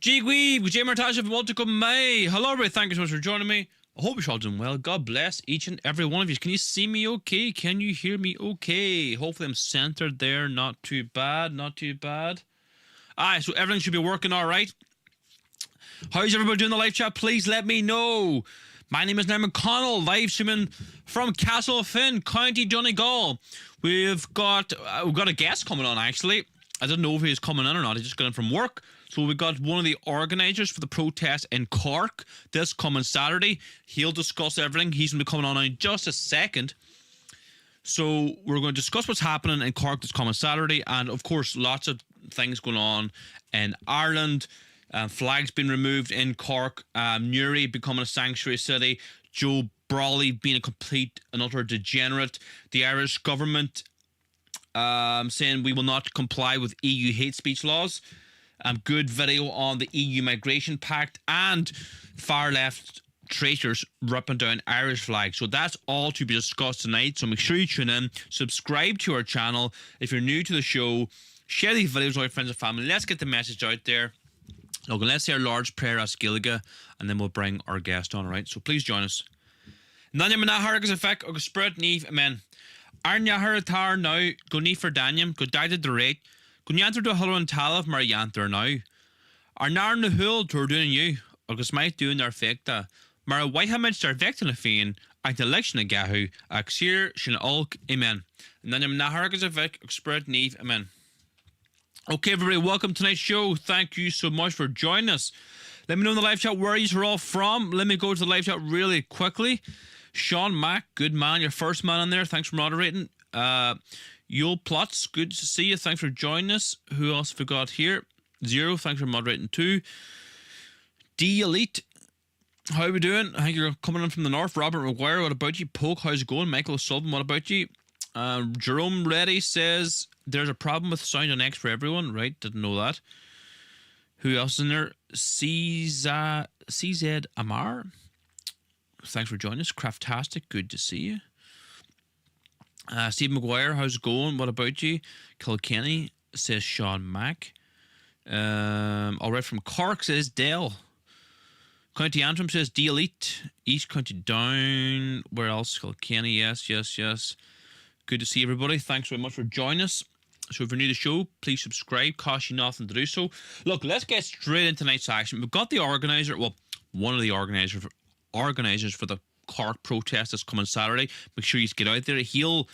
Weeb, Jay Martasha from Multico May. Hello, everybody. Thank you so much for joining me. I hope you're all doing well. God bless each and every one of you. Can you see me okay? Can you hear me okay? Hopefully I'm centered there. Not too bad. Not too bad. Alright, so everything should be working all right. How's everybody doing in the live chat? Please let me know. My name is Niall McConnell, live streaming from Castlefin, County Donegal. We've got a guest coming on, actually. I didn't know if he was coming in or not. He just got in from work. So we got one of the organisers for the protest in Cork this coming Saturday. He'll discuss everything. He's going to be coming on in just a second. So we're going to discuss what's happening in Cork this coming Saturday. And, of course, lots of things going on in Ireland. Flags being removed in Cork. Newry becoming a sanctuary city. Joe Brawley being a complete and utter degenerate. The Irish government saying we will not comply with EU hate speech laws. Good video on the EU Migration Pact and far left traitors ripping down Irish flags. So that's all to be discussed tonight. So make sure you tune in, subscribe to our channel. If you're new to the show, share these videos with your friends and family. Let's get the message out there. Okay, let's say our Lord's Prayer as Gilliga, and then we'll bring our guest on, right? So please join us. Nanya Manahar agus effect agus spread neve, amen. Arnya Haratar now, go ni for Daniel, go died the rate. Go nyanter do hullo and talaf mar yanter now. Arnar na hul tur doing you, agus might doing their fecta. Mar a whitehamid star vectin a fiend, at the election a gahu, axir shin ulk, amen. Nanya Manahar agus effect spread neve, amen. Okay, everybody, welcome to tonight's show. Thank you so much for joining us. Let me know in the live chat where you're all from. Let me go to the live chat really quickly. Sean Mack, good man, your first man on there. Thanks for moderating. Yule Plots, good to see you. Thanks for joining us. Who else have we got here? Zero, thanks for moderating too. D Elite, how are we doing? I think you're coming in from the north. Robert McGuire, what about you? Poke, how's it going? Michael Sullivan, what about you? Jerome Reddy says there's a problem with sound on X for everyone. Right, didn't know that. Who else is in there? CZ Amar, thanks for joining us. Craftastic, good to see you. Steve McGuire, how's it going? What about you? Kilkenny, says Sean Mack. All right, from Cork, says Dale. County Antrim, says D Elite. East County Down. Where else? Kilkenny, yes. Good to see everybody. Thanks very much for joining us. So if you're new to the show, please subscribe. Cost you nothing to do so. Look, let's get straight into tonight's action. We've got the organizer, well, one of the organizers for the Cork protest that's coming Saturday. Make sure you get out there. He'll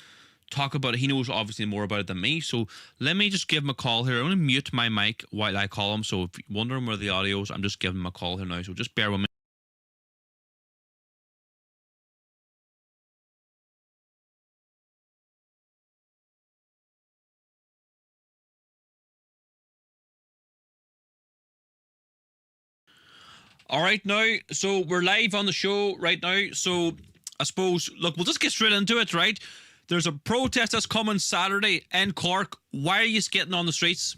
talk about it. He knows obviously more about it than me. So let me just give him a call here. I'm going to mute my mic while I call him. So if you're wondering where the audio is, I'm just giving him a call here now. So just bear with me. All right, now, so we're live on the show right now. So I suppose, look, we'll just get straight into it, right? There's a protest that's coming Saturday in Cork. Why are you getting on the streets?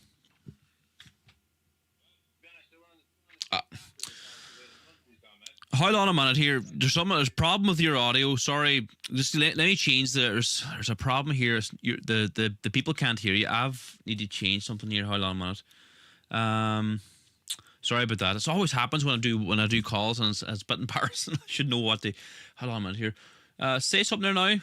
Hold on a minute here. There's a problem with your audio. Sorry, just let me change. There's a problem here. The people can't hear you. Need to change something here. Hold on a minute. Sorry about that. It always happens when I do calls, and it's a bit embarrassing. I should know what the. Hold on a minute here. Say something there now.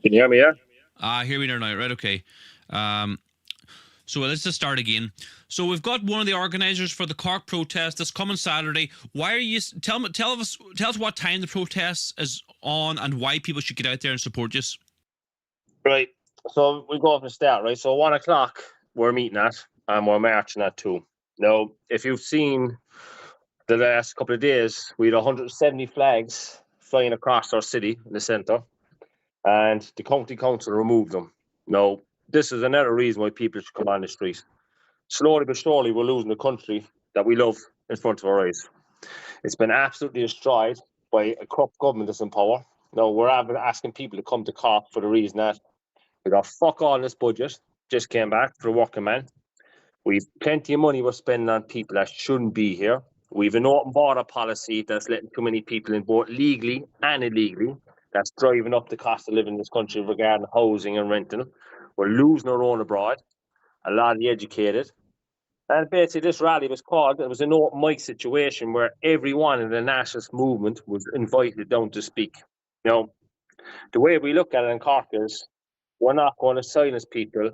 Can you hear me? Yeah. Hear me there now. Right. Okay. So let's just start again. So we've got one of the organisers for the Cork protest that's coming Saturday. Why are you? Tell us what time the protest is on and why people should get out there and support you. Right. So we go off the start. Right. So 1 o'clock we're meeting at, and we're marching at 2. Now, if you've seen the last couple of days, we had 170 flags flying across our city in the centre, and the county council removed them. Now, this is another reason why people should come on the street. Slowly but surely, we're losing the country that we love in front of our eyes. It's been absolutely destroyed by a corrupt government that's in power. Now, we're asking people to come to Cork for the reason that we got fuck all in this budget, just came back for the working man. We've plenty of money we're spending on people that shouldn't be here. We've an open border policy that's letting too many people in, both legally and illegally. That's driving up the cost of living in this country regarding housing and renting. We're losing our own abroad. A lot of the educated. And basically, this rally was called, it was an open mic situation where everyone in the nationalist movement was invited down to speak. You know, the way we look at it in Cork is we're not going to silence people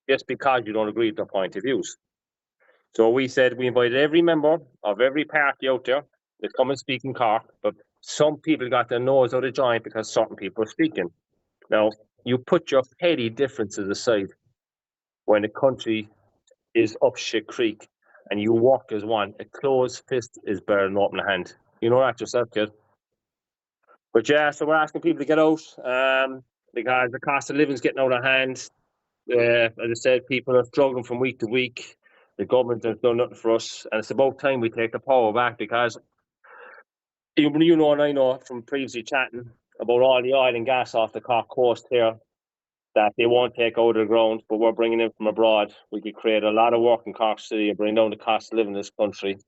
just because you don't agree with their point of views. So we said we invited every member of every party out there to come and speak in Cork, but some people got their nose out of joint because certain people were speaking. Now, you put your petty differences aside when the country is up shit creek and you work as one. A closed fist is better than an open hand. You know that yourself, kid. But yeah, so we're asking people to get out because the cost of living is getting out of hand. As I said, people are struggling from week to week. The government has done nothing for us, and it's about time we take the power back because you know and I know from previously chatting about all the oil and gas off the Cork coast here that they won't take out of the ground, but we're bringing in from abroad. We could create a lot of work in Cork City and bring down the cost of living in this country.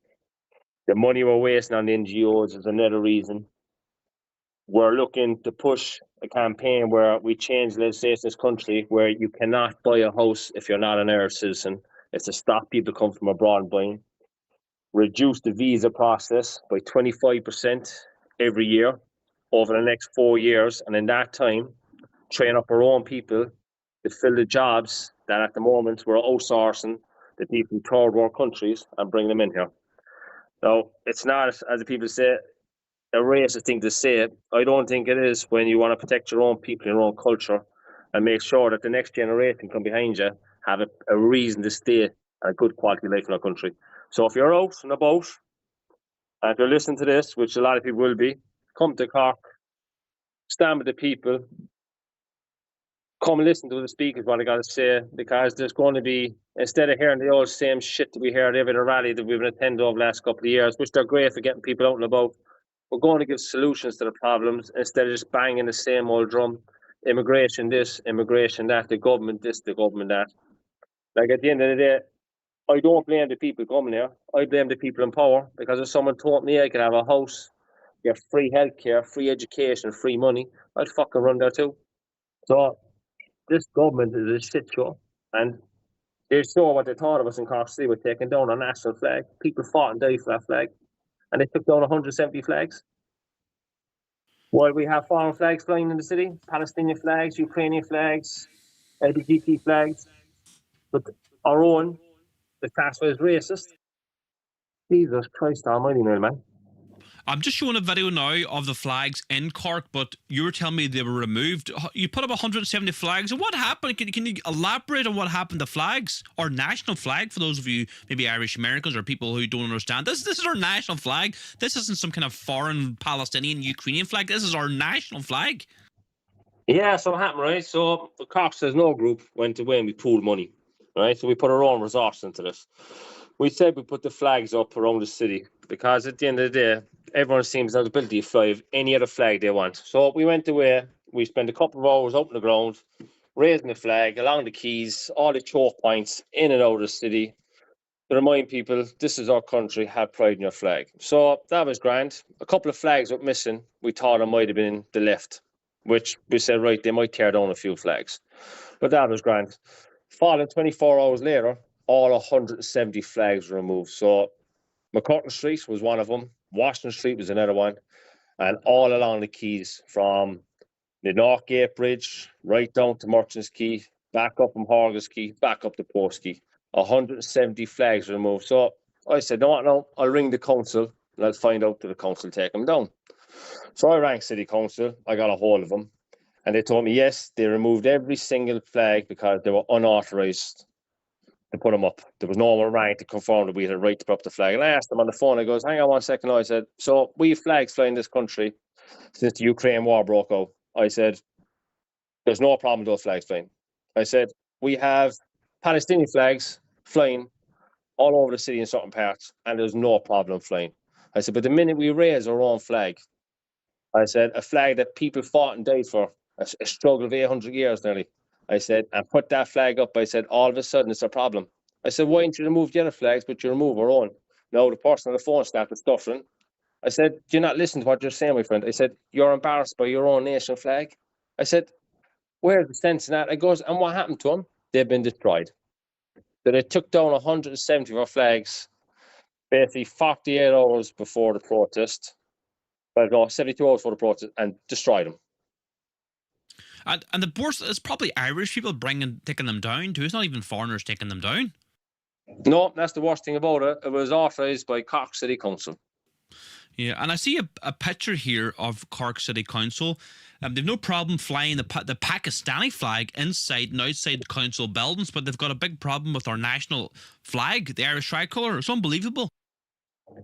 The money we're wasting on the NGOs is another reason. We're looking to push a campaign where we change legislation in this country where you cannot buy a house if you're not an Irish citizen. It's to stop people coming from abroad and buying. Reduce the visa process by 25% every year over the next 4 years. And in that time, train up our own people to fill the jobs that at the moment we're outsourcing the people from third world countries and bring them in here. Now, it's not, as the people say, a racist thing to say. I don't think it is when you want to protect your own people, your own culture, and make sure that the next generation come behind you have a reason to stay and a good quality life in our country. So if you're out and about, and if you're listening to this, which a lot of people will be, come to Cork, stand with the people, come and listen to the speakers, what I got to say, because there's going to be, instead of hearing the old same shit that we heard every rally that we've been attending over the last couple of years, which they're great for getting people out and about, we're going to give solutions to the problems instead of just banging the same old drum. Immigration this, immigration that, the government this, the government that. Like at the end of the day, I don't blame the people coming here. I blame the people in power because if someone told me I could have a house, get free healthcare, free education, free money, I'd fucking run there too. So this government is a shit show, and they saw what they thought of us in Cork City with taking down our national flag. People fought and died for that flag, and they took down 170 flags. While we have foreign flags flying in the city, Palestinian flags, Ukrainian flags, LGBT flags, but our own, the classified as racist. Jesus Christ almighty, man. I'm just showing a video now of the flags in Cork, but you were telling me they were removed. You put up 170 flags. And what happened? Can you elaborate on what happened to flags? Our national flag, for those of you maybe Irish Americans or people who don't understand. This is our national flag. This isn't some kind of foreign Palestinian, Ukrainian flag. This is our national flag. Yeah, so what happened, right? So the Cork Says No group went away and we pooled money, right? So we put our own resources into this. We said we put the flags up around the city because at the end of the day, everyone seems to have the ability to fly any other flag they want. So we went away, we spent a couple of hours out on the ground, raising the flag along the quays, all the choke points in and out of the city to remind people this is our country, have pride in your flag. So that was grand. A couple of flags were missing. We thought it might have been the left, which we said, right, they might tear down a few flags. But that was grand. Following 24 hours later, all 170 flags were removed. So McCurtain Street was one of them. Washington Street was another one. And all along the quays from the Northgate Bridge right down to Merchants Quay, back up from Horgus Quay, back up to Post Quay. 170 flags were removed. So I said, no, I'll ring the council and I'll find out that the council take them down. So I rang City Council. I got a hold of them. And they told me, yes, they removed every single flag because they were unauthorised to put them up. There was no one rang to confirm that we had a right to put up the flag. And I asked them on the phone, I goes, hang on 1 second. I said, so we have flags flying in this country since the Ukraine war broke out. I said, there's no problem with those flags flying. I said, we have Palestinian flags flying all over the city in certain parts, and there's no problem flying. I said, but the minute we raise our own flag, I said, a flag that people fought and died for, a struggle of 800 years nearly, I said, and put that flag up, I said, all of a sudden it's a problem. I said, why didn't you remove the other flags, but you remove our own? No, the person on the phone started stuttering. I said, do you not listen to what you're saying, my friend? I said, you're embarrassed by your own nation flag. I said, where's the sense in that? I goes, and what happened to them? They've been destroyed. that they took down 170 of our flags basically 48 hours before the protest. Well, no, 72 hours before the protest, and destroyed them. And the worst is probably Irish people taking them down too. It's not even foreigners taking them down. No, that's the worst thing about it. It was authorised by Cork City Council. Yeah, and I see a picture here of Cork City Council. They've no problem flying the Pakistani flag inside and outside council buildings, but they've got a big problem with our national flag, the Irish tricolour. It's unbelievable.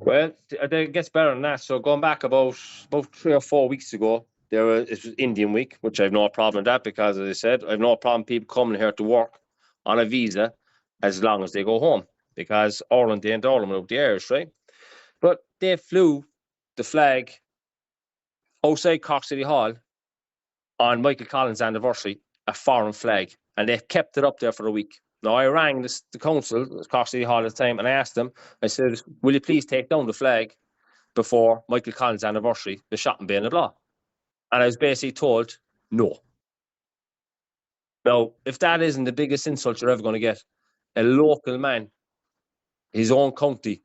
Well, it gets better than that. So going back about 3 or 4 weeks ago, it was Indian Week, which I have no problem with that because, as I said, I have no problem people coming here to work on a visa as long as they go home, because Ireland ain't Ireland without the Irish, right? But they flew the flag outside Cork City Hall on Michael Collins' anniversary, a foreign flag, and they kept it up there for a week. Now, I rang the council, Cork City Hall at the time, and I asked them, I said, will you please take down the flag before Michael Collins' anniversary, the shot in Bain-na-Blah? And I was basically told, no. Now, if that isn't the biggest insult you're ever going to get, a local man, his own county,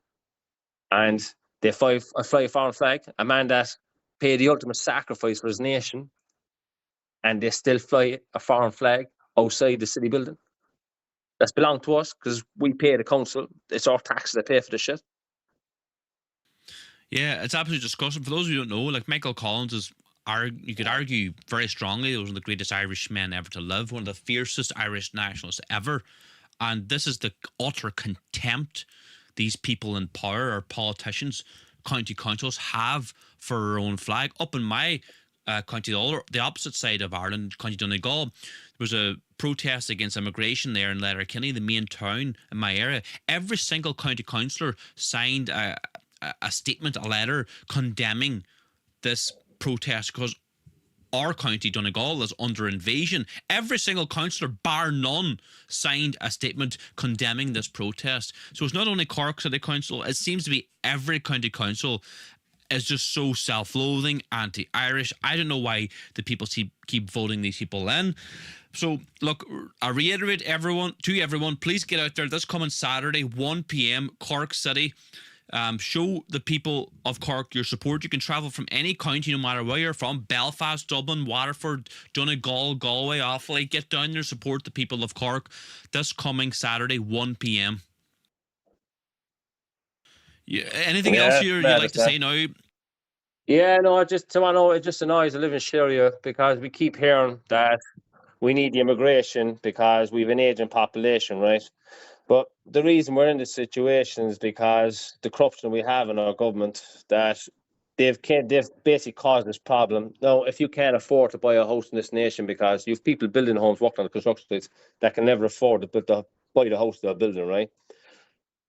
and they fly a foreign flag, a man that paid the ultimate sacrifice for his nation, and they still fly a foreign flag outside the city building. That's belonged to us because we pay the council. It's our taxes that pay for the shit. Yeah, it's absolutely disgusting. For those of you who don't know, like Michael Collins is, you could argue very strongly, he was one of the greatest Irish men ever to live, one of the fiercest Irish nationalists ever. And this is the utter contempt these people in power, or politicians, county councils, have for our own flag. Up in my county, the opposite side of Ireland, County Donegal, there was a protest against immigration there in Letterkenny, the main town in my area. Every single county councillor signed a statement, a letter condemning this protest because our county, Donegal, is under invasion. Every single councillor, bar none, signed a statement condemning this protest. So it's not only Cork City Council, it seems to be every county council is just so self-loathing, anti-Irish. I don't know why the people keep voting these people in. So, look, I reiterate everyone, please get out there this coming Saturday, 1 p.m, Cork City. Show the people of Cork your support. You can travel from any county, no matter where you're from. Belfast, Dublin, Waterford, Donegal, Galway, Offaly. Get down there, support the people of Cork this coming Saturday, 1 p.m. Yeah, anything else you'd like to say now? Yeah, no, it just annoys the living shit out of you because we keep hearing that we need the immigration because we have an aging population, right? But the reason we're in this situation is because the corruption we have in our government, that they've basically caused this problem. Now, if you can't afford to buy a house in this nation because you have people building homes, working on the construction sites that can never afford to buy the house they're building, right?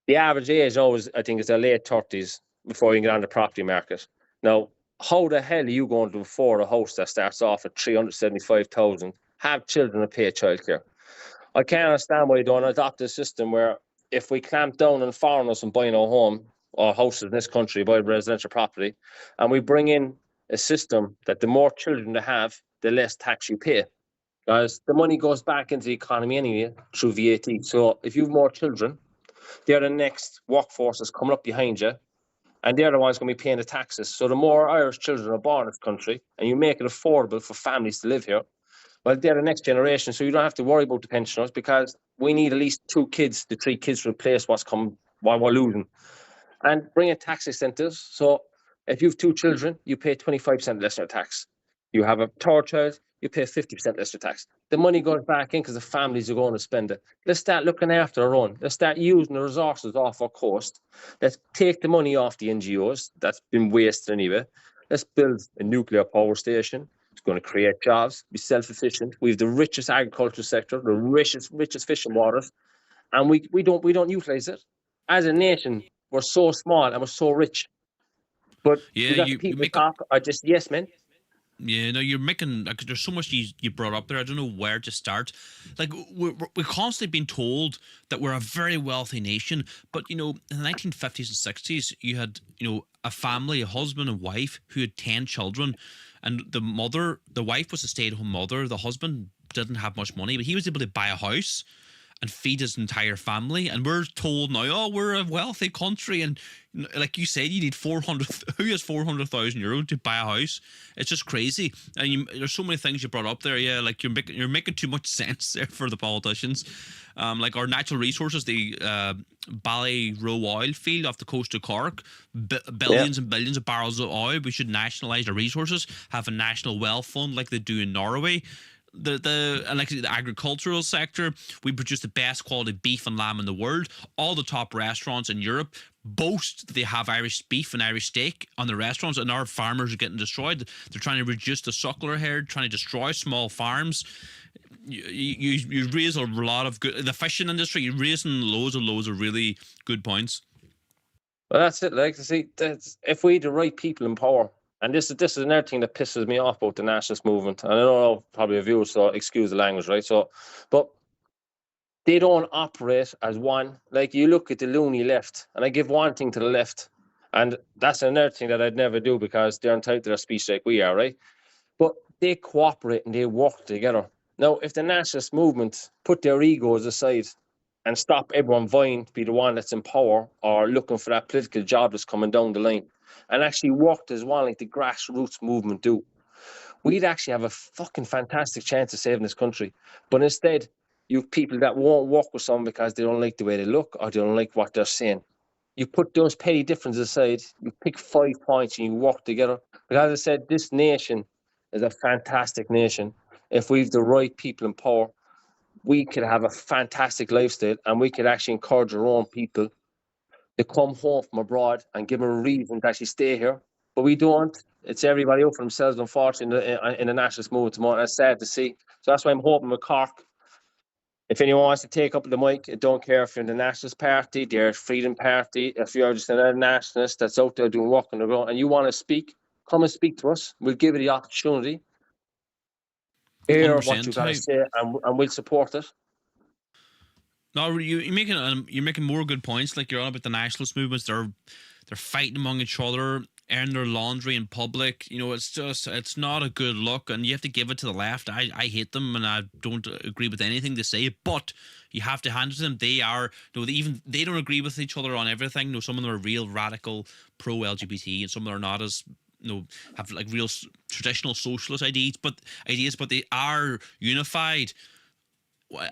The average age always, I think, is their late 30s before you can get on the property market. Now, how the hell are you going to afford a house that starts off at $375,000, have children and pay childcare? I can't understand why you don't adopt a system where if we clamp down on foreigners and buying a home or houses in this country, buy residential property, and we bring in a system that the more children they have, the less tax you pay. Because the money goes back into the economy anyway through VAT. So if you have more children, they're the next workforce that's coming up behind you, and they're the ones going to be paying the taxes. So the more Irish children are born in this country, and you make it affordable for families to live here, well, they're the next generation, so you don't have to worry about the pensioners because we need at least 2 kids to 3 kids to replace what's come while we're losing. And bring in tax incentives. So if you have 2 children, you pay 25% less in tax. You have a 3rd child, you pay 50% less tax. The money goes back in because the families are going to spend it. Let's start looking after our own. Let's start using the resources off our coast. Let's take the money off the NGOs that's been wasted anyway. Let's build a nuclear power station. It's going to create jobs, be self-sufficient. We have the richest agricultural sector, the richest fishing waters, and we don't utilize it. As a nation, we're so small and we're so rich. But yeah, yes, man. Yeah, no, you're making, like, there's so much you brought up there. I don't know where to start. Like, we're constantly being told that we're a very wealthy nation, but, in the 1950s and 60s, you had, a family, a husband and wife who had 10 children, and the wife was a stay-at-home mother. The husband didn't have much money, but he was able to buy a house and feed his entire family. And we're told now, oh, we're a wealthy country, and like you said, you need 400. Who has 400,000 euro to buy a house? It's just crazy. And there's so many things you brought up there. Yeah, like you're making too much sense there for the politicians. Like our natural resources, the Ballyroe oil field off the coast of Cork, billions and billions of barrels of oil. We should nationalise our resources, have a national wealth fund like they do in Norway. And like the agricultural sector, we produce the best quality beef and lamb in the world. All the top restaurants in Europe boast that they have Irish beef and Irish steak on the restaurants, and our farmers are getting destroyed. They're trying to reduce the suckler herd, trying to destroy small farms. You raise a lot of good, the fishing industry. You're raising loads of really good points. Well, that's it. Like, see, if we had the right people in power. And this is another thing that pisses me off about the nationalist movement. And I know probably a view, so excuse the language, right? So, but they don't operate as one. Like, you look at the loony left, and I give one thing to the left, and that's another thing that I'd never do because they're entitled to their speech like we are, right? But they cooperate and they work together. Now, if the nationalist movement put their egos aside and stop everyone vying to be the one that's in power or looking for that political job that's coming down the line, and actually worked as one like the grassroots movement do, we'd actually have a fucking fantastic chance of saving this country. But instead, you have people that won't work with someone because they don't like the way they look or they don't like what they're saying. You put those petty differences aside, you pick 5 points and you work together. Because as I said, this nation is a fantastic nation. If we've the right people in power, we could have a fantastic lifestyle, and we could actually encourage our own people to come home from abroad and give them a reason to actually stay here. But we don't. It's everybody out for themselves, unfortunately, in the nationalist movement. And it's sad to see. So that's why I'm hoping with Cork, if anyone wants to take up the mic, I don't care if you're in the Nationalist Party, the Freedom Party, if you're just another nationalist that's out there doing work on the ground and you want to speak, come and speak to us. We'll give you the opportunity. Hear what you got to say, and we'll support it. No, you're making more good points. Like you're on about the nationalist movements. They're fighting among each other, airing their laundry in public. You know, it's not a good look, and you have to give it to the left. I hate them, and I don't agree with anything they say. But you have to hand it to them. They are, they don't agree with each other on everything. You know, some of them are real radical pro LGBT, and some of them are not as. Have like real traditional socialist ideas, but they are unified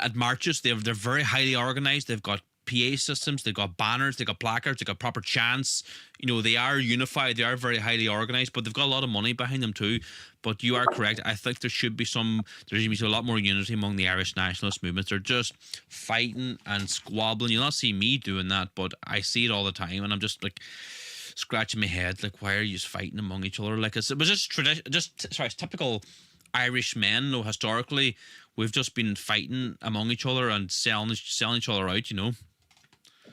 at marches. They're very highly organized. They've got PA systems, they've got banners, they've got placards, they've got proper chants. You know, they are unified, they are very highly organized, but they've got a lot of money behind them too. But you are correct. I think there should be a lot more unity among the Irish nationalist movements. They're just fighting and squabbling. You'll not see me doing that, but I see it all the time, and I'm just like scratching my head, like, why are you just fighting among each other? Like, it was it's typical Irish men. You know, historically, we've just been fighting among each other and selling each other out. You know.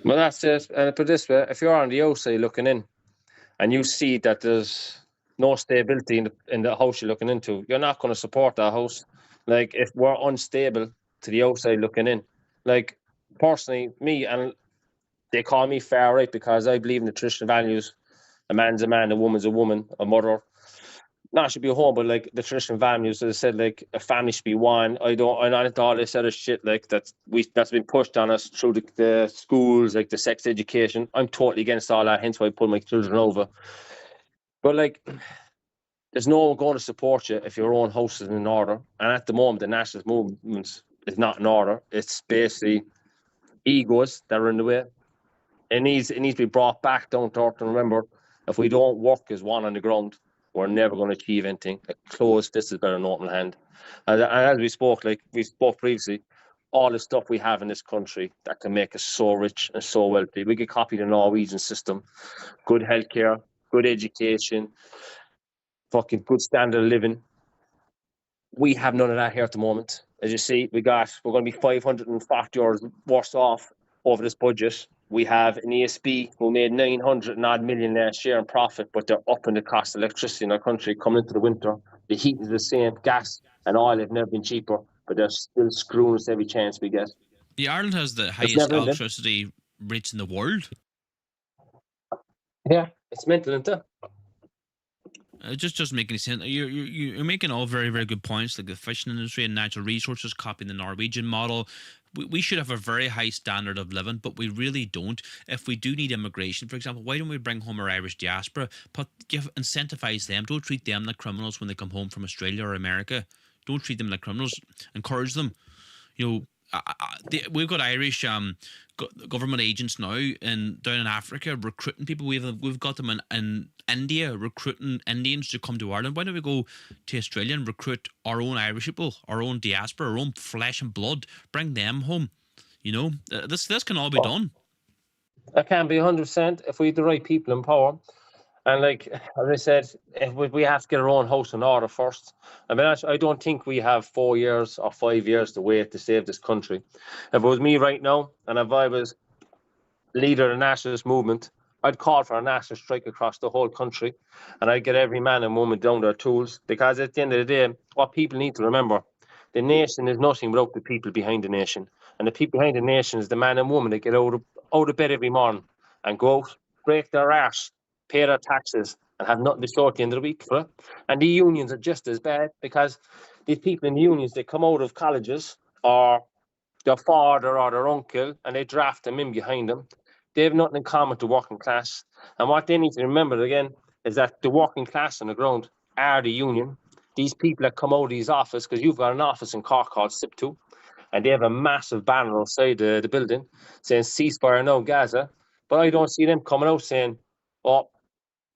Well, that's it. And put it this way: if you're on the outside looking in, and you see that there's no stability in the house you're looking into, you're not going to support that house. Like, if we're unstable to the outside looking in, like personally, me, and they call me far right because I believe in the traditional values. A man's a man, a woman's a woman, a mother. Not should be a home, but like the traditional values, as I said, like a family should be one. I'm not into all this other shit like that's been pushed on us through the schools, like the sex education. I'm totally against all that, hence why I pull my children over. But like, there's no one going to support you if your own house is in order. And at the moment, the nationalist movement is not in order. It's basically egos that are in the way. It needs to be brought back down to earth. And remember, if we don't work as one on the ground, we're never going to achieve anything. A closed fist is better than an open hand. And as we spoke previously, all the stuff we have in this country that can make us so rich and so wealthy. We could copy the Norwegian system. Good healthcare, good education, fucking good standard of living. We have none of that here at the moment. As you see, we're going to be 540 euros worse off over this budget. We have an ESB who made 900 odd million last year in profit, but they're upping the cost of electricity in our country coming into the winter. The heat is the same. Gas and oil have never been cheaper, but they're still screwing us every chance we get. Yeah, Ireland has the highest electricity rates in the world. Yeah, it's mental, isn't it? It just doesn't make any sense. You're making all very, very good points, like the fishing industry and natural resources, copying the Norwegian model. we should have a very high standard of living, but we really don't. If we do need immigration, for example, why don't we bring home our Irish diaspora? Incentivize them. Don't treat them like criminals when they come home from Australia or America. Don't treat them like criminals. Encourage them. You know, we've got Irish government agents now down in Africa recruiting people. We've got them in India recruiting Indians to come to Ireland. Why don't we go to Australia and recruit our own Irish people, our own diaspora, our own flesh and blood, bring them home? You know, this can all be done. That can be 100% if we have the right people in power. And like as I said, if we have to get our own house in order first. I mean, I don't think we have 4 years or 5 years to wait to save this country. If it was me right now, and if I was leader of the nationalist movement, I'd call for a national strike across the whole country, and I'd get every man and woman down their tools. Because at the end of the day, what people need to remember, the nation is nothing without the people behind the nation. And the people behind the nation is the man and woman that get out of bed every morning and go out, break their arse, pay their taxes, and have nothing to show at the end of the week for it. And the unions are just as bad, because these people in the unions, they come out of colleges or their father or their uncle and they draft them in behind them. They have nothing in common with the working class. And what they need to remember again is that the working class on the ground are the union. These people that come out of these offices, because you've got an office in Cork called SIP2, and they have a massive banner outside the building saying ceasefire now Gaza. But I don't see them coming out saying, oh,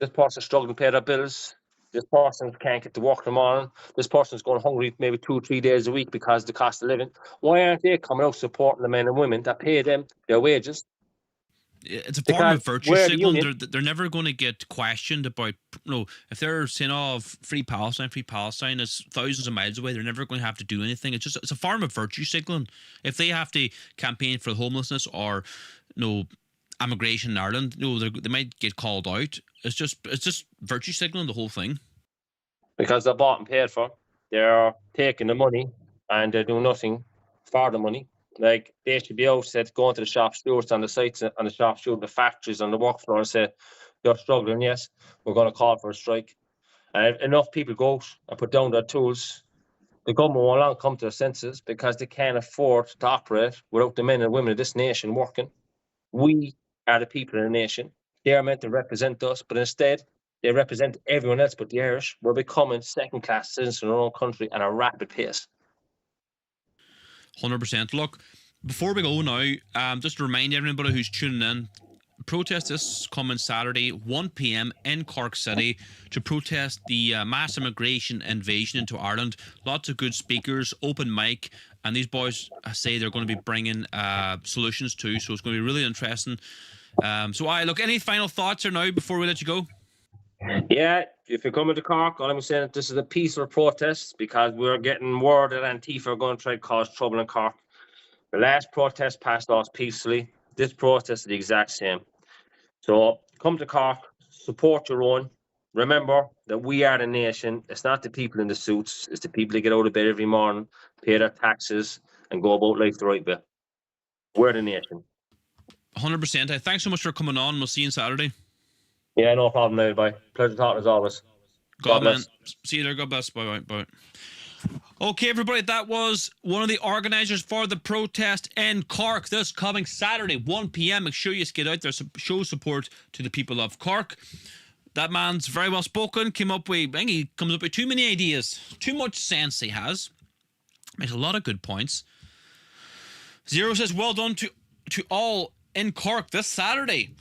this person's struggling to pay their bills. This person can't get to work in the morning. This person's going hungry maybe 2 or 3 days a week because of the cost of living. Why aren't they coming out supporting the men and women that pay them their wages? It's a form of virtue signaling. They're never going to get questioned about, you know, if they're saying, oh, free Palestine is thousands of miles away, they're never going to have to do anything. It's a form of virtue signaling. If they have to campaign for homelessness or, you know, immigration in Ireland, you know, they might get called out. It's just virtue signaling, the whole thing. Because they're bought and paid for. They're taking the money and they're doing nothing for the money. Like, they should be outside going to the shop stewards on the sites and the shop stewards, the factories on the work floor and say, you're struggling, yes, we're going to call for a strike. And if enough people go out and put down their tools, the government will not come to their senses, because they can't afford to operate without the men and women of this nation working. We are the people of the nation. They are meant to represent us, but instead they represent everyone else but the Irish. We're becoming second-class citizens in our own country at a rapid pace. 100%. Look, before we go now, just to remind everybody who's tuning in, protest this coming Saturday, 1 p.m. in Cork City, to protest the mass immigration invasion into Ireland. Lots of good speakers, open mic, and these boys say they're going to be bringing solutions too, so it's going to be really interesting. Look, any final thoughts or now before we let you go? Yeah, if you're coming to Cork, all I'm saying is this is a peaceful protest, because we're getting word that Antifa are going to try to cause trouble in Cork. The last protest passed off peacefully. This protest is the exact same. So come to Cork, support your own. Remember that we are the nation. It's not the people in the suits. It's the people that get out of bed every morning, pay their taxes, and go about life the right way. We're the nation. 100%. Thanks so much for coming on. We'll see you on Saturday. Yeah, no problem, everybody. Pleasure talking as always. God bless. Man. See you there. God bless. Bye. Okay, everybody, that was one of the organisers for the protest in Cork this coming Saturday, 1 p.m. Make sure you get out there, show support to the people of Cork. That man's very well spoken. I think he comes up with too many ideas. Too much sense he has. Makes a lot of good points. Zero says, well done to all in Cork this Saturday.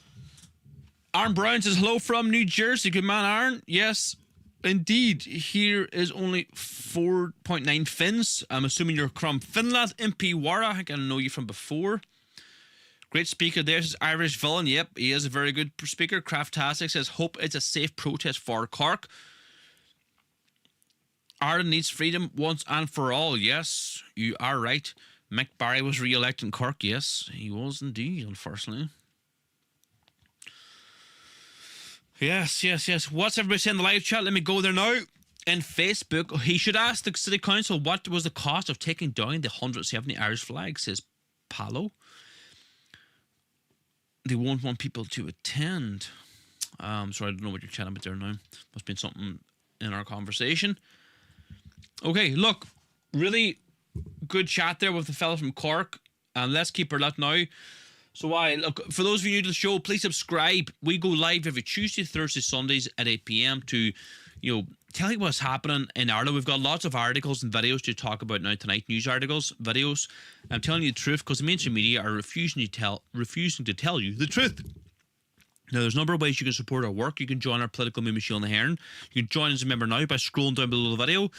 Aaron Brown says, hello from New Jersey. Good man, Aaron. Yes, indeed. Here is only 4.9 Finns. I'm assuming you're from Finland. MP Wara, I think I know you from before. Great speaker there. Says Irish Villain. Yep, he is a very good speaker. Craftastic says, hope it's a safe protest for Cork. Ireland needs freedom once and for all. Yes, you are right. Mick Barry was re-elected in Cork. Yes, he was indeed, unfortunately. Yes. What's everybody saying in the live chat? Let me go there now. In Facebook, he should ask the City Council what was the cost of taking down the 170 Irish flags, says Palo. They won't want people to attend. Sorry, I don't know what you're chatting about there now. Must have been something in our conversation. Okay, look, really good chat there with the fella from Cork. Let's keep her that now. So look, for those of you new to the show, please subscribe. We go live every Tuesday, Thursday, Sundays at 8 p.m. to, tell you what's happening in Ireland. We've got lots of articles and videos to talk about now tonight. News articles, videos. I'm telling you the truth because the mainstream media are refusing to tell you the truth. Now, there's a number of ways you can support our work. You can join our political movement, Shield and the Heron. You can join as a member now by scrolling down below the video,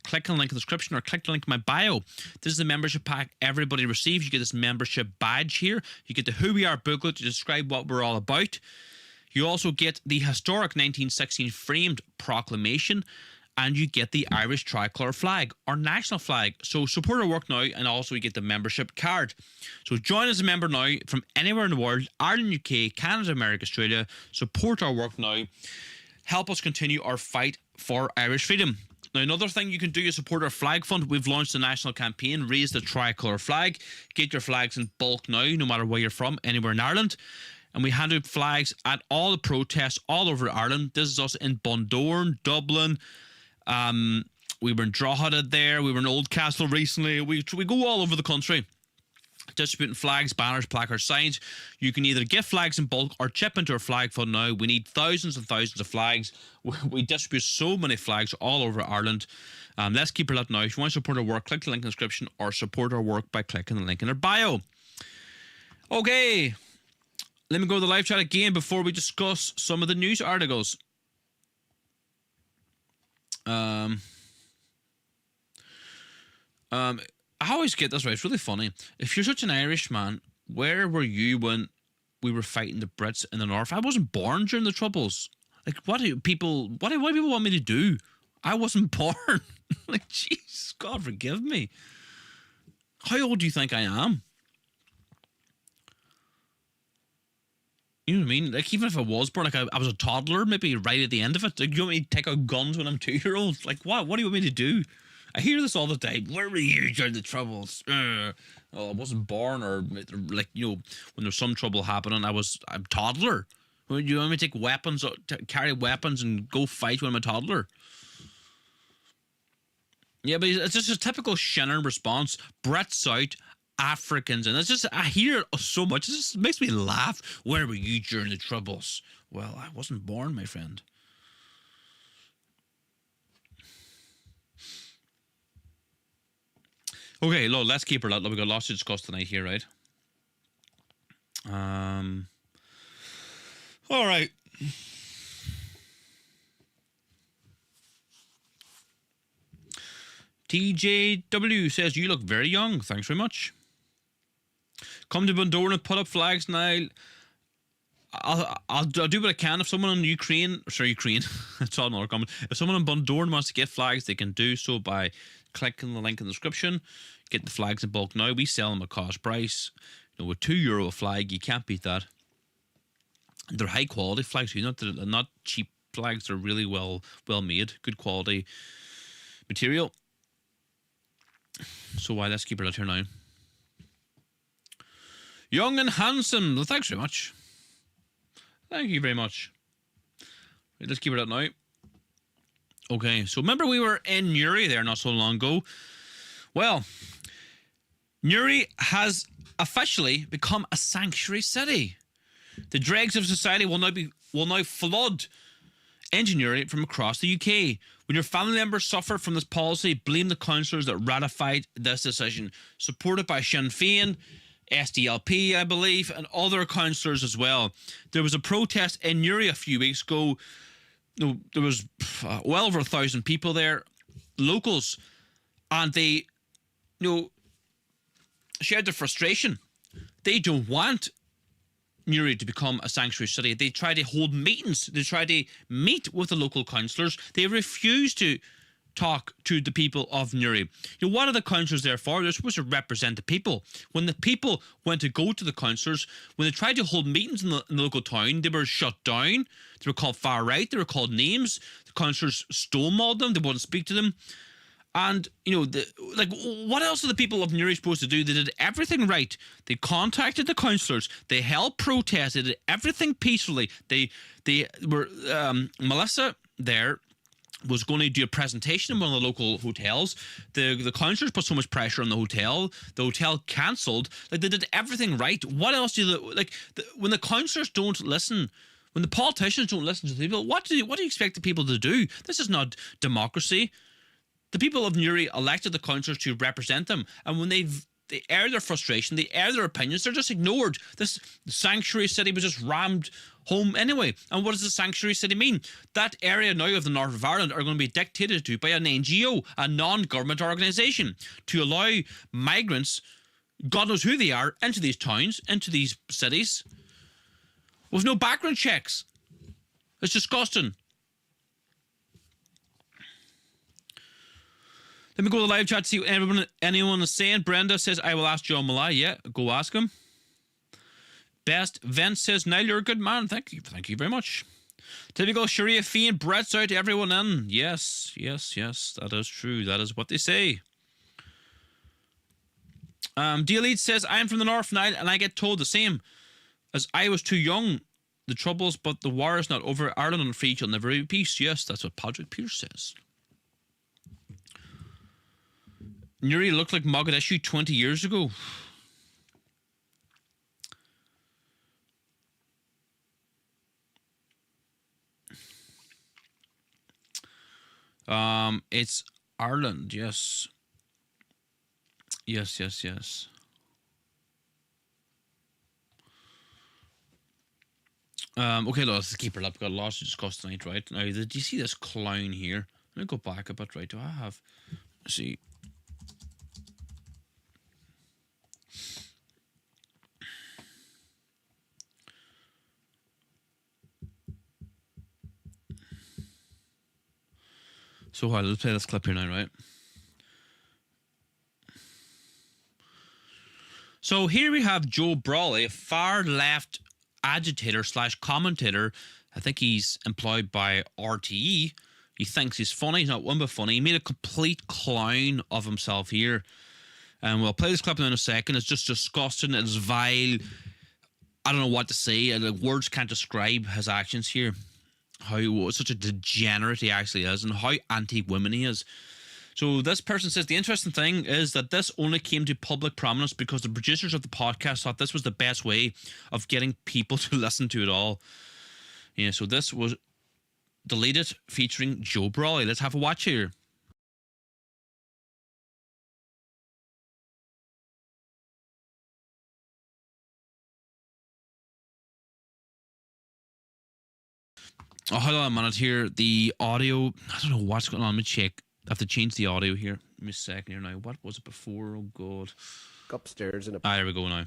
click on the link in the description, or click the link in my bio. This is the membership pack everybody receives. You get this membership badge here. You get the Who We Are booklet to describe what we're all about. You also get the historic 1916 framed proclamation, and you get the Irish tricolour flag, our national flag. So support our work now, and also you get the membership card. So join as a member now from anywhere in the world, Ireland, UK, Canada, America, Australia. Support our work now. Help us continue our fight for Irish freedom. Now, another thing you can do is support our flag fund. We've launched a national campaign, Raise the Tricolour Flag. Get your flags in bulk now, no matter where you're from, anywhere in Ireland. And we hand out flags at all the protests all over Ireland. This is us in Bundoran, Dublin. We were in Drogheda there. We were in Oldcastle recently. We go all over the country distributing flags, banners, placards, signs. You can either get flags in bulk or chip into our flag fund now. We need thousands and thousands of flags. We distribute so many flags all over Ireland. Let's keep it up now. If you want to support our work, click the link in the description or support our work by clicking the link in our bio. Okay. Let me go to the live chat again before we discuss some of the news articles. I always get this right. It's really funny. If you're such an Irishman, where were you when we were fighting the Brits in the North? I wasn't born during the Troubles. Like, what do people want me to do? I wasn't born. Like, jeez, God forgive me. How old do you think I am? You know what I mean? Like, even if I was born, like I was a toddler, maybe right at the end of it. Like, you want me to take out guns when I'm 2-year-old? Like, what? What do you want me to do? I hear this all the time. Where were you during the Troubles? Oh, I wasn't born, or like, when there's some trouble happening, I'm a toddler. You want me to take weapons, carry weapons, and go fight when I'm a toddler? Yeah, but it's just a typical Shannon response. Brits out, Africans, and it's just, I hear it so much. It just makes me laugh. Where were you during the Troubles? Well, I wasn't born, my friend. Okay, let's keep her out. We've got lots to discuss tonight here, right? All right. TJW says, you look very young. Thanks very much. Come to Bundoran and put up flags now. I'll do what I can. If someone in Ukraine, it's all another comment. If someone in Bundoran wants to get flags, they can do so by clicking the link in the description. Get the flags in bulk now. We sell them at cost price. With €2 a flag, you can't beat that. They're high quality flags, not cheap flags. They're really well made, good quality material. So let's keep it out here now. Young and handsome. Well, thanks very much. Thank you very much. Right, let's keep it out now. Okay, so remember we were in Newry there not so long ago. Well, Newry has officially become a sanctuary city. The dregs of society will now flood into Newry from across the UK. When your family members suffer from this policy, blame the councillors that ratified this decision. Supported by Sinn Féin, SDLP, I believe, and other councillors as well. There was a protest in Newry a few weeks ago. There was well over 1,000 people there, locals, and they, shared their frustration. They don't want Newry to become a sanctuary city. They try to hold meetings. They try to meet with the local councillors. They refuse to talk to the people of Newry. What are the councillors there for? They're supposed to represent the people. When the people went to go to the councillors, when they tried to hold meetings in the local town, they were shut down. They were called far right. They were called names. The councillors stonewalled them. They wouldn't speak to them. And, what else are the people of Newry supposed to do? They did everything right. They contacted the councillors. They held protests. They did everything peacefully. They were, Melissa there, was going to do a presentation in one of the local hotels. The councillors put so much pressure on the hotel. The hotel cancelled. Like, they did everything right. What else do when the councillors don't listen, when the politicians don't listen to the people, what do you expect the people to do? This is not democracy. The people of Newry elected the councillors to represent them, and when they air their frustration, they air their opinions, they're just ignored. This sanctuary city was just rammed home anyway. And what does the sanctuary city mean? That area now of the north of Ireland are going to be dictated to by an NGO, a non-government organisation, to allow migrants, God knows who they are, into these towns, into these cities, with no background checks. It's disgusting. Let me go to the live chat to see what anyone is saying. Brenda says, I will ask John Malay. Yeah, go ask him. Best Vince says, Niall, you're a good man. Thank you. Thank you very much. Typical Sharia Fiend, Brett's out, everyone in. Yes. That is true. That is what they say. D-Elite says, I'm from the North, Niall, and I get told the same. As I was too young, the troubles, but the war is not over. Ireland and free shall never be peace. Yes, that's what Patrick Pierce says. Newry looked like Mogadishu 20 years ago. It's Ireland, yes. Yes. Okay, let's keep her up. We've got lots to discuss tonight, right? Now, do you see this clown here? Let me go back a bit, right? Do I have... Let's see... So let's play this clip here now, right? So here we have Joe Brawley, a far-left agitator / commentator. I think he's employed by RTE. He thinks he's funny. He's not one bit funny. He made a complete clown of himself here. And we'll play this clip in a second. It's just disgusting. It's vile. I don't know what to say. Words can't describe his actions here. How such a degenerate he actually is, and how anti-women he is. So this person says the interesting thing is that this only came to public prominence because the producers of the podcast thought this was the best way of getting people to listen to it all. Yeah, so this was deleted featuring Joe Brawley. Let's have a watch here. Oh, hold on a minute here. The audio, I don't know what's going on. Let me check. I have to change the audio here. Give me a second here now. What was it before? Oh, God. Upstairs in a... There we go now.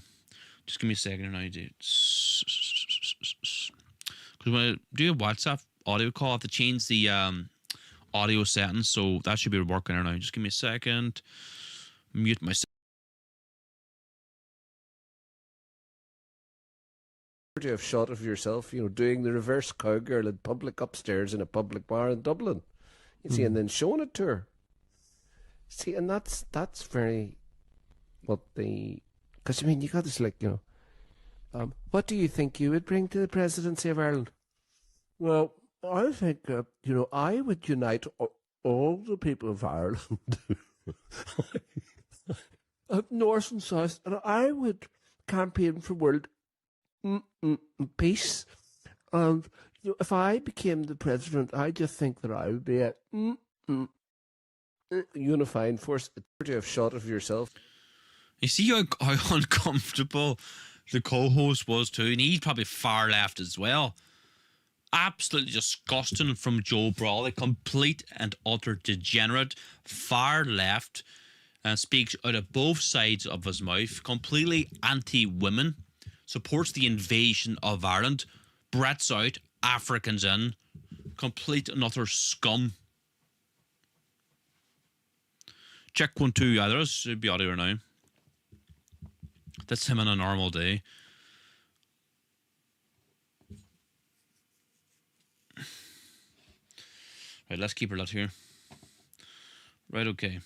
Just give me a second here now, dude. Because when I do a WhatsApp audio call, I have to change the audio settings. So that should be working here now. Just give me a second. Mute myself. Of shot of yourself, doing the reverse cowgirl in public upstairs in a public bar in Dublin. You see, and then showing it to her. See, and that's very because you got this what do you think you would bring to the presidency of Ireland? Well, I think I would unite all the people of Ireland, north and south, and I would campaign for world peace. And if I became the president, I just think that I would be a unifying force. To have shot of yourself. You see how uncomfortable the co-host was too, and he's probably far left as well. Absolutely disgusting from Joe Brawley, complete and utter degenerate, far left, and speaks out of both sides of his mouth. Completely anti-women. Supports the invasion of Ireland. Brett's out, Africans in. Complete and utter scum. Check 1, 2, others should be audio now. That's him on a normal day. Right, let's keep her lot here. Right, okay.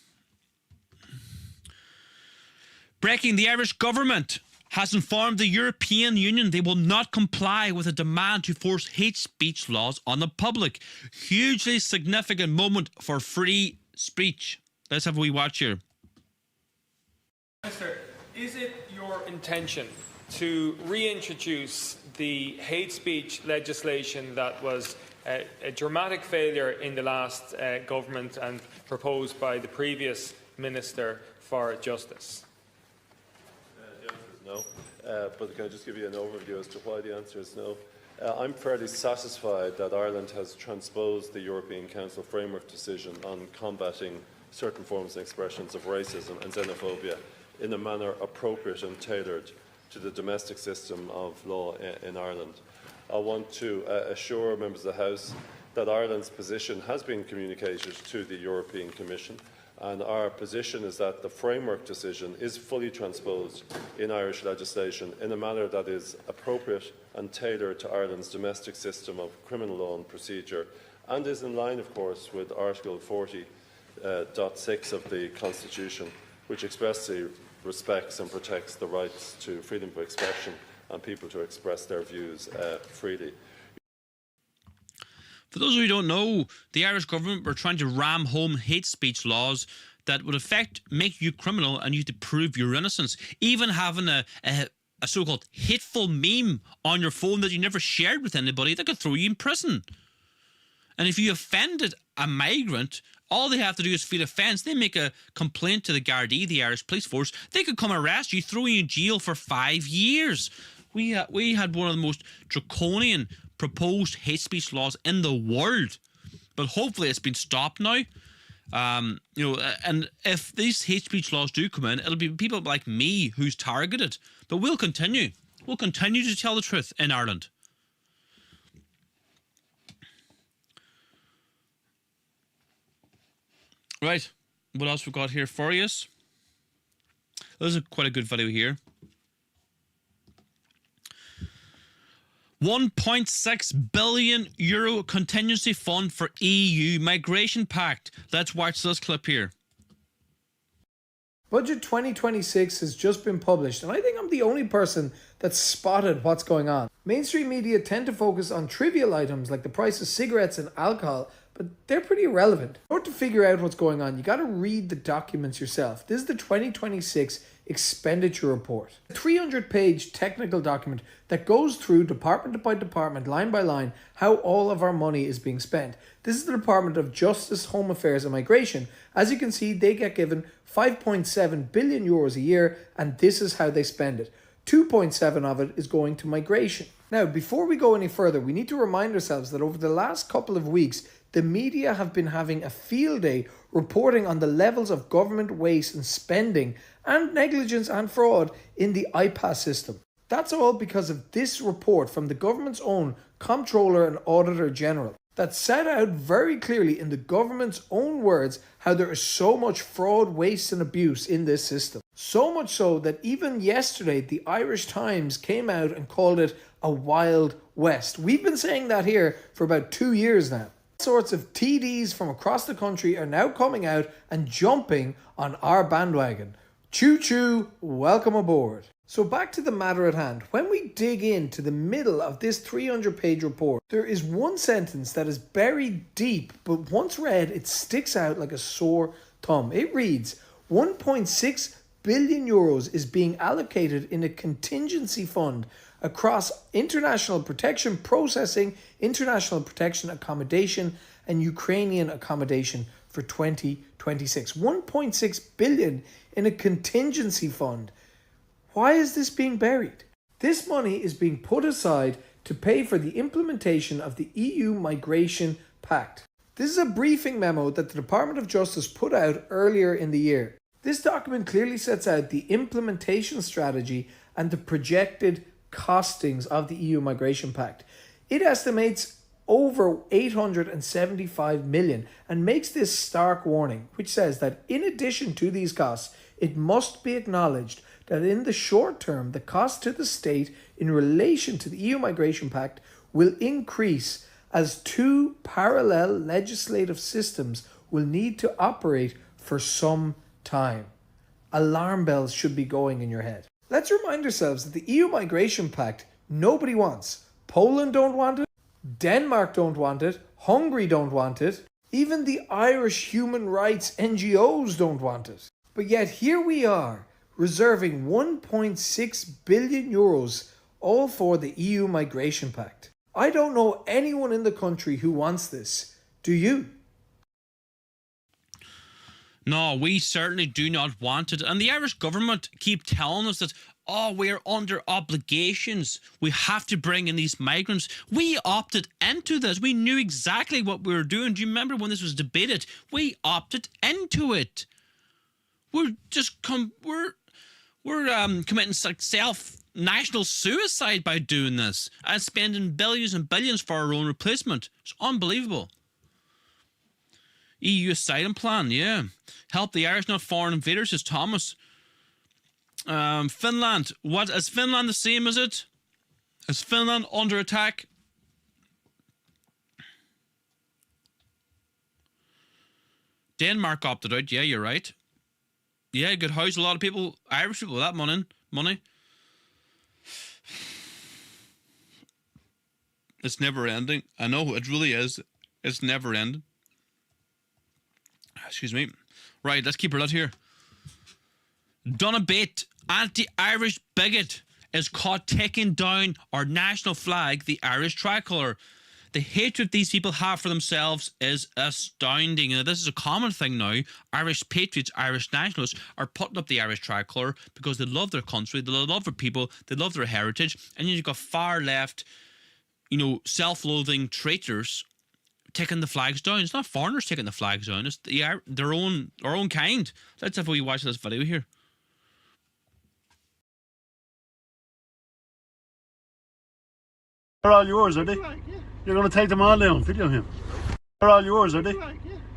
Breaking: the Irish government has informed the European Union they will not comply with a demand to force hate speech laws on the public. Hugely significant moment for free speech. Let's have a wee watch here. Minister, is it your intention to reintroduce the hate speech legislation that was a dramatic failure in the last government and proposed by the previous Minister for Justice? The answer is no, but can I just give you an overview as to why the answer is no? I'm fairly satisfied that Ireland has transposed the European Council framework decision on combating certain forms and expressions of racism and xenophobia in a manner appropriate and tailored to the domestic system of law in Ireland. I want to assure members of the House that Ireland's position has been communicated to the European Commission, and our position is that the framework decision is fully transposed in Irish legislation in a manner that is appropriate and tailored to Ireland's domestic system of criminal law and procedure, and is in line, of course, with Article 40.6 of the Constitution, which expressly respects and protects the rights to freedom of expression and people to express their views freely. For those of you who don't know, the Irish government were trying to ram home hate speech laws that would make you criminal and you have to prove your innocence. Even having a so-called hateful meme on your phone that you never shared with anybody, that could throw you in prison. And if you offended a migrant, all they have to do is feel offence. They make a complaint to the Gardaí, the Irish police force. They could come arrest you, throw you in jail for 5 years. We had one of the most draconian proposed hate speech laws in the world, but hopefully it's been stopped now. And if these hate speech laws do come in, it'll be people like me who's targeted. But we'll continue to tell the truth in Ireland. Right, what else we got here for you? This is quite a good video here. 1.6 billion euro contingency fund for EU migration pact. Let's watch this clip here. Budget 2026 has just been published, and I think I'm the only person that's spotted what's going on. Mainstream media tend to focus on trivial items like the price of cigarettes and alcohol, but they're pretty irrelevant. In order to figure out what's going on, you got to read the documents yourself. This is the 2026 expenditure report, a 300-page technical document that goes through department by department, line by line, how all of our money is being spent. This is the Department of Justice, Home Affairs and Migration. As you can see, they get given 5.7 billion euros a year, and this is how they spend it. 2.7 of it is going to migration. Now, before we go any further, we need to remind ourselves that over the last couple of weeks, the media have been having a field day reporting on the levels of government waste and spending and negligence and fraud in the IPAS system. That's all because of this report from the government's own Comptroller and Auditor General that set out very clearly in the government's own words how there is so much fraud, waste and abuse in this system. So much so that even yesterday the Irish Times came out and called it a wild west. We've been saying that here for about 2 years now. Sorts of TDs from across the country are now coming out and jumping on our bandwagon. Choo choo, welcome aboard. So back to the matter at hand. When we dig into the middle of this 300-page report, there is one sentence that is buried deep, but once read, it sticks out like a sore thumb. It reads, 1.6 billion euros is being allocated in a contingency fund across international protection processing, international protection accommodation, and Ukrainian accommodation for 2026. 1.6 billion in a contingency fund. Why is this being buried? This money is being put aside to pay for the implementation of the EU Migration Pact. This is a briefing memo that the Department of Justice put out earlier in the year. This document clearly sets out the implementation strategy and the projected costings of the EU Migration Pact. It estimates over 875 million and makes this stark warning, which says that in addition to these costs, it must be acknowledged that in the short term, the cost to the state in relation to the EU Migration Pact will increase as two parallel legislative systems will need to operate for some time. Alarm bells should be going in your head. Let's remind ourselves that the EU Migration Pact nobody wants. Poland don't want it, Denmark don't want it, Hungary don't want it, even the Irish human rights NGOs don't want it. But yet here we are, reserving 1.6 billion euros all for the EU Migration Pact. I don't know anyone in the country who wants this. Do you? No, we certainly do not want it. And the Irish government keep telling us that, oh, we're under obligations. We have to bring in these migrants. We opted into this. We knew exactly what we were doing. Do you remember when this was debated? We opted into it. We're just committing national suicide by doing this and spending billions and billions for our own replacement. It's unbelievable. EU asylum plan, yeah. Help the Irish, not foreign invaders, says Thomas. Finland. What is Finland the same, is it? Is Finland under attack? Denmark opted out, yeah, you're right. Yeah, good house. A lot of people, Irish people with that money. It's never ending. I know, it really is. It's never ending. Excuse me. Right, let's keep her out here. Donabate, anti-Irish bigot, is caught taking down our national flag, the Irish tricolour. The hatred these people have for themselves is astounding. And this is a common thing now. Irish patriots, Irish nationalists are putting up the Irish tricolour because they love their country, they love their people, they love their heritage. And you've got far left, self-loathing traitors taking the flags down. It's not foreigners taking the flags down. It's our own kind. Let's have a wee watch this video here. They're all yours, are they? You're going to take them all down. Video him. They're all yours, are they?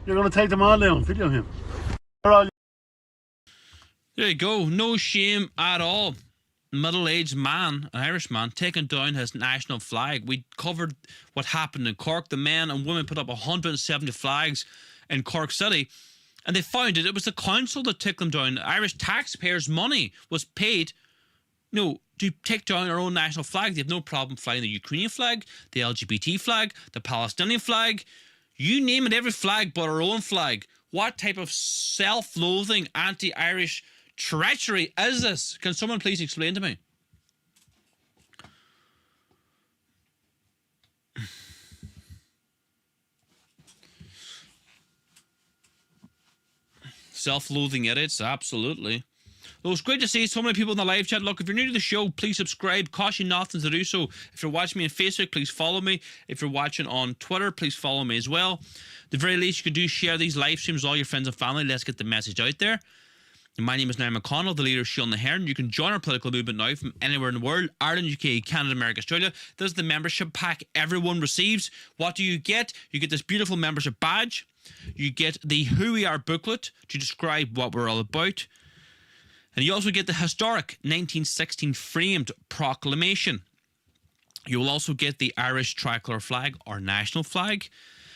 You're going to take them all down. Video him. There you go. No shame at all. Middle-aged man, an Irish man, taking down his national flag. We covered what happened in Cork. The men and women put up 170 flags in Cork City, and they found it was the council that took them down. Irish taxpayers' money was paid, to take down our own national flag. They have no problem flying the Ukrainian flag, the LGBT flag, the Palestinian flag. You name it, every flag but our own flag. What type of self-loathing, anti-Irish treachery is this? Can someone please explain to me? Self-loathing idiots, absolutely. Well, it's great to see so many people in the live chat. Look, if you're new to the show, please subscribe. Cost you nothing to do so. If you're watching me on Facebook, please follow me. If you're watching on Twitter, please follow me as well. At the very least, you could do share these live streams with all your friends and family. Let's get the message out there. My name is Niall McConnell, the leader of Shield na HÉireann. You can join our political movement now from anywhere in the world. Ireland, UK, Canada, America, Australia. This is the membership pack everyone receives. What do you get? You get this beautiful membership badge. You get the Who We Are booklet to describe what we're all about. And you also get the historic 1916 framed proclamation. You will also get the Irish tricolour flag, our national flag.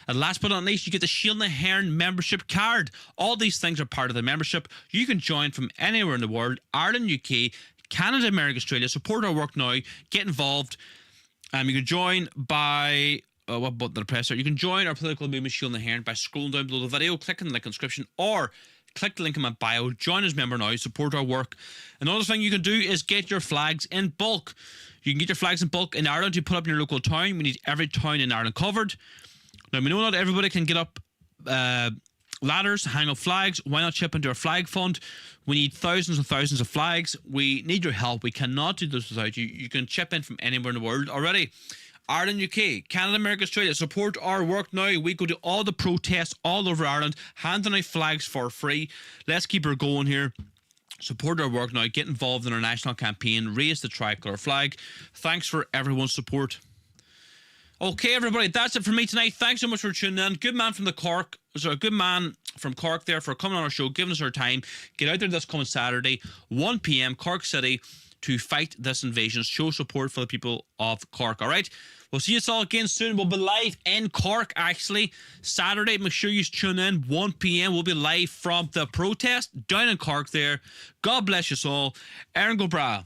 And last but not least, you get the Shield na HÉireann membership card. All these things are part of the membership. You can join from anywhere in the world. Ireland, UK, Canada, America, Australia. Support our work now. Get involved. You can join by... what button did I press there? You can join our political movement, Shield na HÉireann, by scrolling down below the video, clicking the link in the description, or click the link in my bio. Join as a member now. Support our work. Another thing you can do is get your flags in bulk. You can get your flags in bulk in Ireland. You put up in your local town. We need every town in Ireland covered. Now, we know not everybody can get up ladders, hang up flags. Why not chip into our flag fund? We need thousands and thousands of flags. We need your help. We cannot do this without you. You can chip in from anywhere in the world already. Ireland, UK, Canada, America, Australia. Support our work now. We go to all the protests all over Ireland, handing out flags for free. Let's keep her going here. Support our work now. Get involved in our national campaign. Raise the tricolour flag. Thanks for everyone's support. Okay, everybody, that's it for me tonight. Thanks so much for tuning in. Good man from Cork there for coming on our show, giving us our time. Get out there this coming Saturday, 1 p.m, Cork City, to fight this invasion. Show support for the people of Cork, all right? We'll see you all again soon. We'll be live in Cork, actually, Saturday. Make sure you tune in, 1 p.m. We'll be live from the protest down in Cork there. God bless you all. Aaron Go Bra.